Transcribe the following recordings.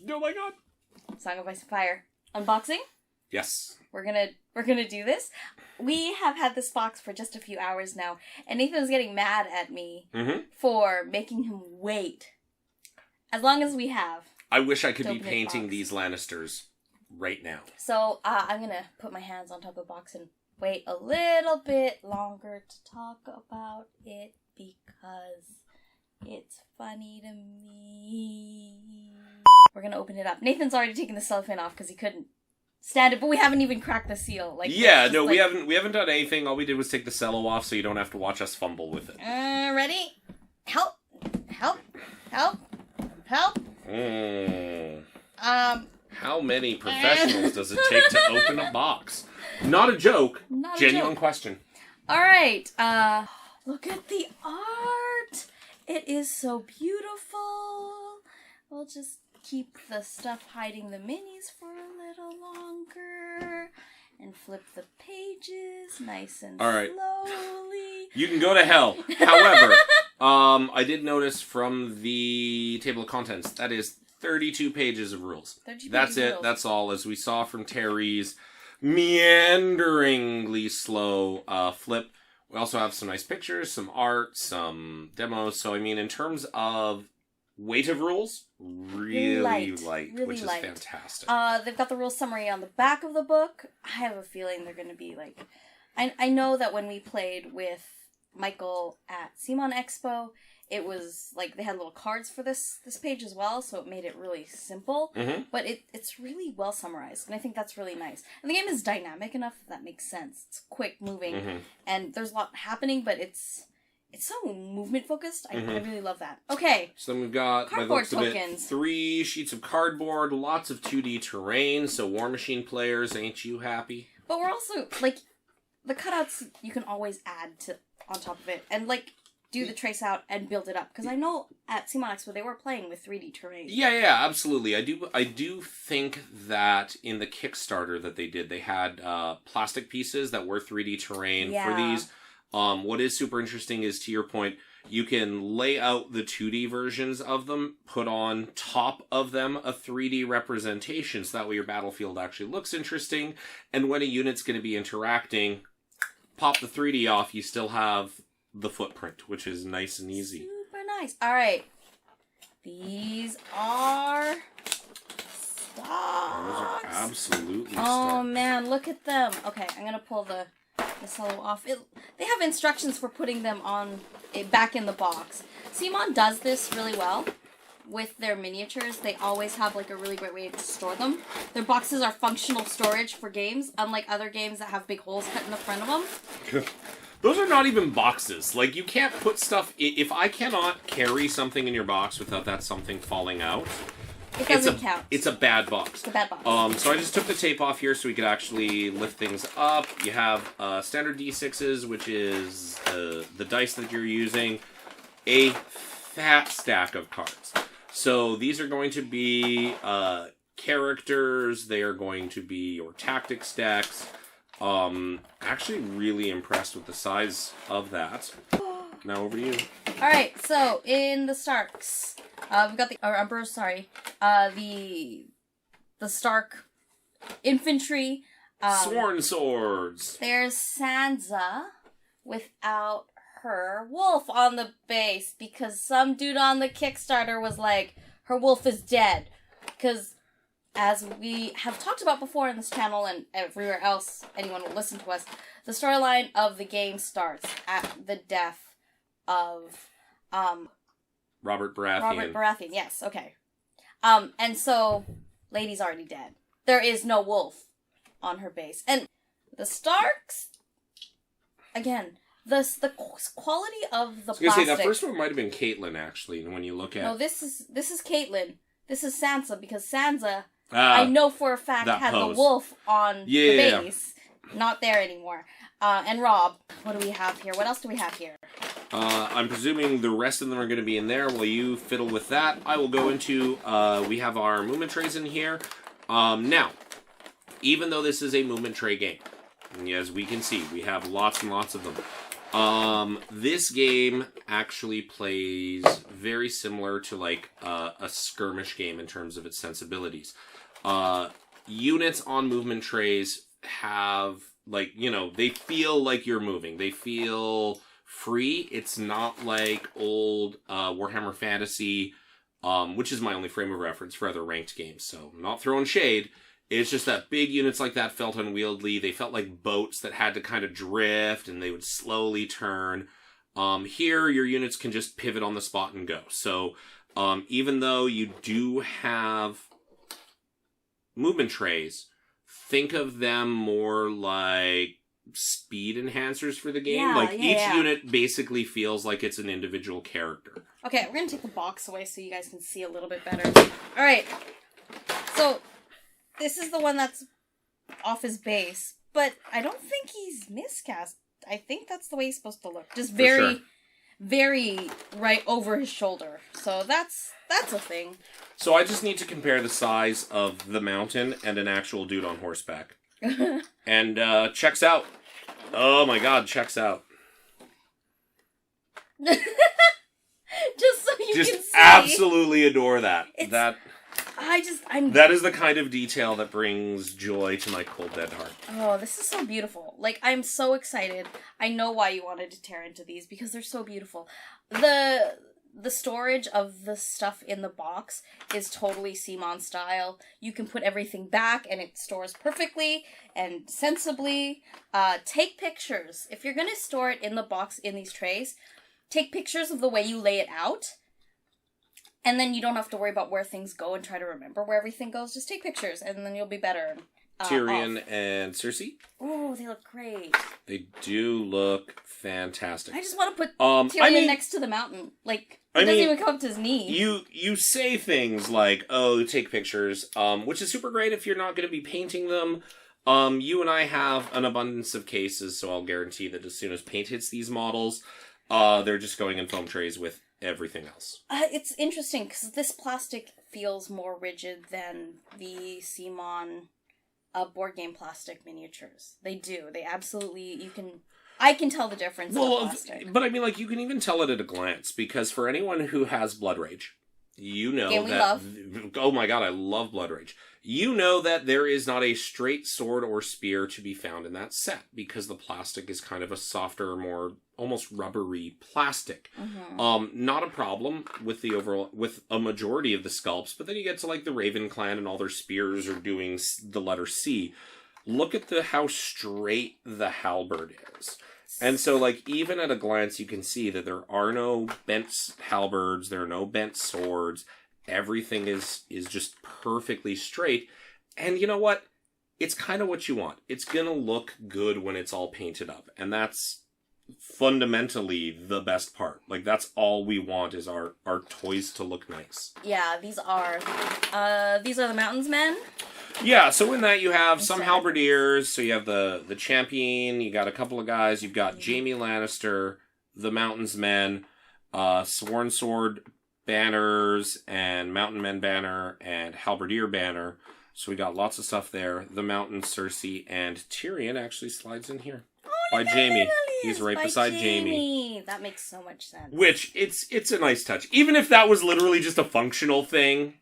Oh my god. Song of Ice and Fire unboxing. Yes. We're gonna do this. We have had this box for just a few hours now, and Nathan's getting mad at me for making him wait as long as we have. I wish I could be painting these Lannisters right now. So I'm gonna put my hands on top of the box and wait a little bit longer to talk about it because it's funny to me. We're gonna open it up. Nathan's already taken the cellophane off because he couldn't stand it, but we haven't even cracked the seal. Yeah, no, we haven't done anything. All we did was take the cello off, so you don't have to watch us fumble with it. Ready? Help! How many professionals does it take to open a box? Not a joke. Genuine question. All right. Look at the art. It is so beautiful. We'll just keep the stuff hiding the minis for a little longer and flip the pages nice and slowly. You can go to hell. However, I did notice from the table of contents, that is 32 pages of rules. That's it. That's all. As we saw from Teri's meanderingly slow flip, we also have some nice pictures, some art, some demos. So, I mean, in terms of weight of rules, really light, which is fantastic. They've got the rules summary on the back of the book. I have a feeling they're going to be like... I know that when we played with Michael at CMON Expo, it was like they had little cards for this page as well, so it made it really simple. But it's really well summarized, and I think that's really nice. And the game is dynamic enough that makes sense. It's quick moving, and there's a lot happening, but it's so movement focused. I really love that. Okay. So then we've got cardboard tokens. 3 sheets of cardboard, lots of 2D terrain. So War Machine players, ain't you happy? But we're also like the cutouts you can always add to on top of it, and like do the trace out and build it up. Because I know at CMON Expo they were playing with 3D terrain. Yeah, absolutely. I do think that in the Kickstarter that they did, they had plastic pieces that were 3D terrain for these. What is super interesting is, to your point, you can lay out the 2D versions of them, put on top of them a 3D representation, so that way your battlefield actually looks interesting, and when a unit's going to be interacting, pop the 3D off, you still have the footprint, which is nice and easy. Super nice. Alright. These are stocks. Those are absolutely Oh stocks. man, look at them. Okay, I'm going to pull the cello off. They have instructions for putting them on back in the box. CMON does this really well with their miniatures. They always have like a really great way to store them. Their boxes are functional storage for games, unlike other games that have big holes cut in the front of them. Those are not even boxes. Like, you can't put stuff... If I cannot carry something in your box without that something falling out... It doesn't count. It's a bad box. It's a bad box. So I just took the tape off here so we could actually lift things up. You have standard D6s, which is the dice that you're using. A fat stack of cards. So these are going to be characters. They are going to be your tactic stacks. Actually really impressed with the size of that. Now over to you. Alright, so in the Starks, we've got the Emperors, the Stark infantry. Sworn swords. There's Sansa without her wolf on the base because some dude on the Kickstarter was like, her wolf is dead. Because as we have talked about before in this channel and everywhere else anyone will listen to us, the storyline of the game starts at the death of Robert Baratheon. Robert Baratheon, yes, okay. And so Lady's already dead. There is no wolf on her base. And the Starks, again, the quality of the plastic. I was gonna say, that first one might have been Caitlyn, actually, when you look at... No, this is Caitlyn. This is Sansa, because Sansa, I know for a fact, had the wolf on the base. Not there anymore. And Rob, what do we have here? What else do we have here? I'm presuming the rest of them are going to be in there. While you fiddle with that, I will go into, we have our movement trays in here. Now, even though this is a movement tray game, and as we can see, we have lots and lots of them. This game actually plays very similar to like a skirmish game in terms of its sensibilities. Units on movement trays have like, you know, they feel like you're moving. They feel free. It's not like old Warhammer Fantasy, which is my only frame of reference for other ranked games. So I'm not throwing shade. It's just that big units like that felt unwieldy. They felt like boats that had to kind of drift and they would slowly turn. Here, your units can just pivot on the spot and go. So even though you do have movement trays, think of them more like speed enhancers for the game. Each unit basically feels like it's an individual character. Okay, we're going to take the box away so you guys can see a little bit better. All right. So this is the one that's off his base, but I don't think he's miscast. I think that's the way he's supposed to look. Just very, very right over his shoulder. So that's a thing. So I just need to compare the size of the mountain and an actual dude on horseback. And checks out. Oh my god, checks out. Just so you can see. Just absolutely adore that. That is the kind of detail that brings joy to my cold dead heart. Oh, this is so beautiful. Like, I'm so excited. I know why you wanted to tear into these, because they're so beautiful. The storage of the stuff in the box is totally CMON style. You can put everything back and it stores perfectly and sensibly. Take pictures. If you're going to store it in the box in these trays, take pictures of the way you lay it out. And then you don't have to worry about where things go and try to remember where everything goes. Just take pictures, and then you'll be better. Tyrion and Cersei. Oh, they look great. They do look fantastic. I just want to put Tyrion next to the mountain. Like, it doesn't even come up to his knee. You say things like, oh, take pictures, which is super great if you're not going to be painting them. You and I have an abundance of cases, so I'll guarantee that as soon as paint hits these models, they're just going in foam trays with everything else. It's interesting because this plastic feels more rigid than the CMON board game plastic miniatures. They do. They absolutely, I can tell the difference in the plastic. But I mean, like, you can even tell it at a glance, because for anyone who has Blood Rage, you know game that... we love. Oh my god, I love Blood Rage. You know that there is not a straight sword or spear to be found in that set, because the plastic is kind of a softer, more almost rubbery plastic. Mm-hmm. Not a problem with with a majority of the sculpts, but then you get to like the Raven Clan and all their spears are doing the letter C. Look at how straight the halberd is. And so, like, even at a glance, you can see that there are no bent halberds, there are no bent swords. Everything is just perfectly straight. And you know what? It's kind of what you want. It's going to look good when it's all painted up. And that's fundamentally the best part. Like, that's all we want, is our toys to look nice. Yeah, these are the Mountains Men. Yeah, so in that you have some halberdiers. So you have the champion, you got a couple of guys, you've got Jaime Lannister, the Mountains Men, Sworn Sword banners, and Mountain Men banner, and Halberdier banner. So we got lots of stuff there. The Mountain, Cersei, and Tyrion actually slides in here. By Jaime. He's right beside Jaime. That makes so much sense. Which, it's a nice touch. Even if that was literally just a functional thing,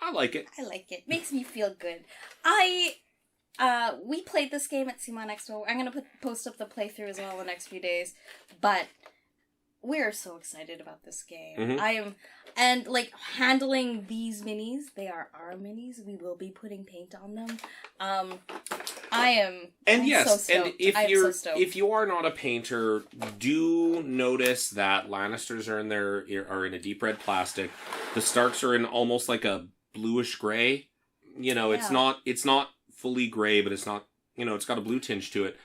I like it. I like it. Makes me feel good. We played this game at CMON Expo. I'm going to post up the playthrough as well in the next few days. But we're so excited about this game. Mm-hmm. And like handling these minis, they are our minis. We will be putting paint on them. If you are not a painter, do notice that Lannisters are in a deep red plastic. The Starks are in almost like a bluish gray. You know, it's not fully gray, but it's not, you know, it's got a blue tinge to it.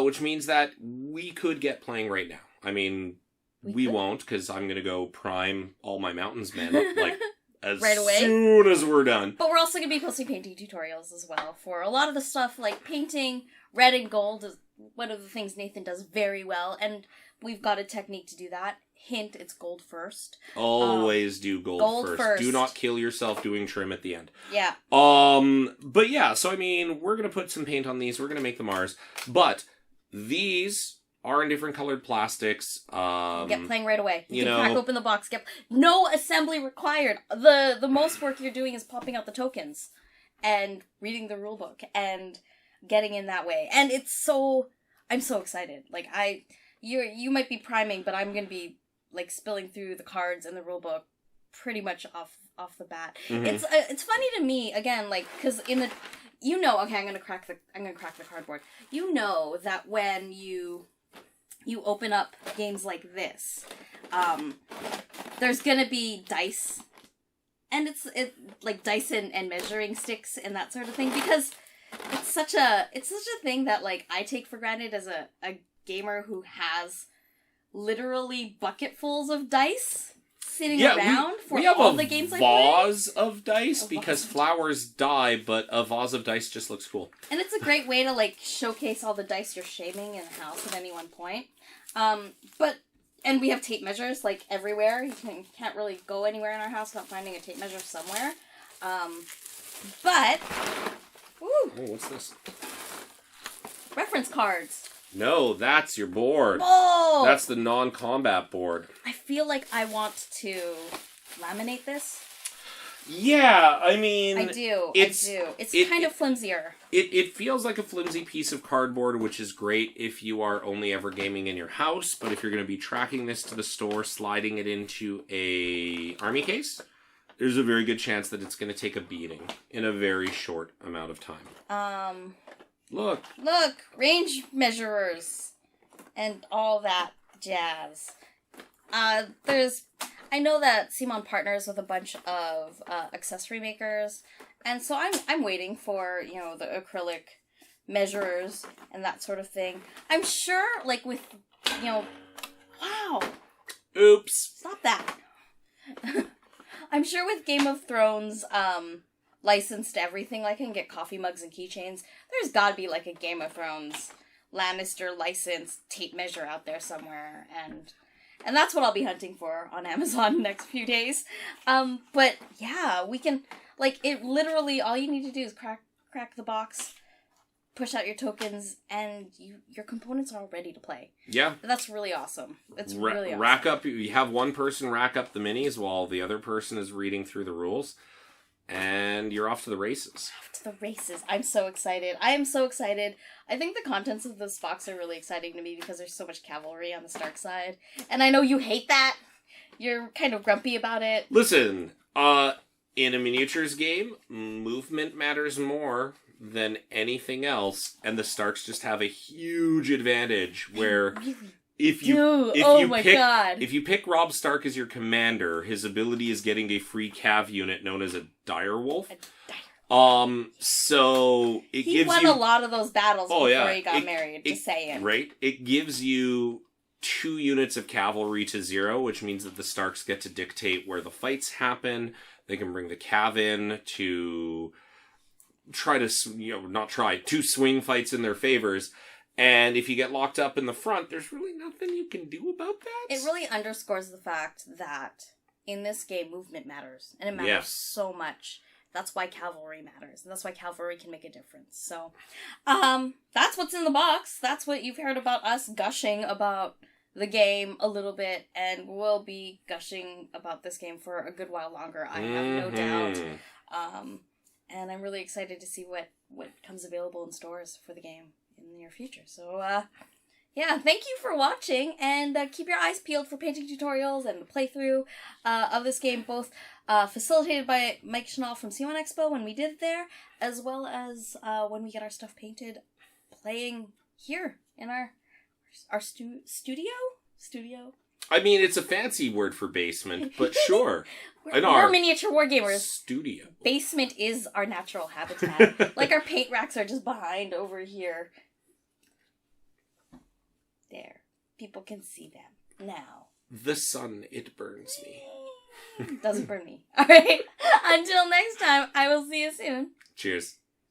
Which means that we could get playing right now. I mean, we won't, because I'm going to go prime all my Mountains Men, like, as right away. Soon as we're done. But we're also going to be posting painting tutorials as well for a lot of the stuff, like painting red and gold is one of the things Nathan does very well, and we've got a technique to do that. Hint, it's gold first. Always do gold first. Do not kill yourself doing trim at the end. Yeah. But yeah, so I mean, we're going to put some paint on these. We're going to make them ours. But these are in different colored plastics. Get playing right away. You know, can crack open the box. No assembly required. The most work you're doing is popping out the tokens and reading the rule book and getting in that way. And I'm so excited. Like, you might be priming, but I'm going to be, like, spilling through the cards and the rule book pretty much off the bat. Mm-hmm. It's funny to me, again, like, because okay, I'm gonna crack the cardboard. You know that when you open up games like this, there's gonna be dice, and it's like dice and measuring sticks and that sort of thing, because it's such a thing that, like, I take for granted as a gamer who has literally bucketfuls of dice sitting around for all the games I play. We have a vase of dice because flowers die, but a vase of dice just looks cool. And it's a great way to, like, showcase all the dice you're shaving in the house at any one point. And we have tape measures, like, everywhere. You can't really go anywhere in our house without finding a tape measure somewhere. Ooh, oh, what's this? Reference cards. No, that's your board. Oh! That's the non-combat board. I feel like I want to laminate this. Yeah, I mean... I do. It's kind of flimsier. It feels like a flimsy piece of cardboard, which is great if you are only ever gaming in your house, but if you're going to be tracking this to the store, sliding it into a army case, there's a very good chance that it's going to take a beating in a very short amount of time. Look, range measurers and all that jazz. I know that CMON partners with a bunch of accessory makers, and so I'm waiting for, the acrylic measurers and that sort of thing. I'm sure, like, with, wow. Oops. Stop that. I'm sure with Game of Thrones, licensed everything, like, I can get coffee mugs and keychains. There's gotta be, like, a Game of Thrones Lannister licensed tape measure out there somewhere, and that's what I'll be hunting for on Amazon next few days. But yeah, we can, like, it literally, all you need to do is crack the box, push out your tokens, and your components are all ready to play. Yeah. That's really awesome. It's really awesome. Rack up, you have one person rack up the minis while the other person is reading through the rules. And you're off to the races. I'm so excited. I am so excited. I think the contents of this box are really exciting to me because there's so much cavalry on the Stark side. And I know you hate that. You're kind of grumpy about it. Listen, in a miniatures game, movement matters more than anything else. And the Starks just have a huge advantage where... If you pick Robb Stark as your commander, his ability is getting a free cav unit known as a direwolf. So he won a lot of those battles before he got married. Just saying, right? It gives you 2 units of cavalry to 0, which means that the Starks get to dictate where the fights happen. They can bring the cav in to to swing fights in their favors. And if you get locked up in the front, there's really nothing you can do about that. It really underscores the fact that in this game, movement matters. And it matters so much. That's why cavalry matters. And that's why cavalry can make a difference. So, that's what's in the box. That's what you've heard about us gushing about the game a little bit. And we'll be gushing about this game for a good while longer. I have no doubt. And I'm really excited to see what comes available in stores for the game in the near future. So, thank you for watching, and keep your eyes peeled for painting tutorials and the playthrough of this game, both facilitated by Mike Schnall from CMON Expo when we did it there, as well as when we get our stuff painted playing here in our studio? I mean, it's a fancy word for basement, but sure. We're miniature wargamers. Studio. Basement is our natural habitat. Like, our paint racks are just behind over here. There. People can see them now. The sun, it burns me. Doesn't burn me. Alright. Until next time, I will see you soon. Cheers.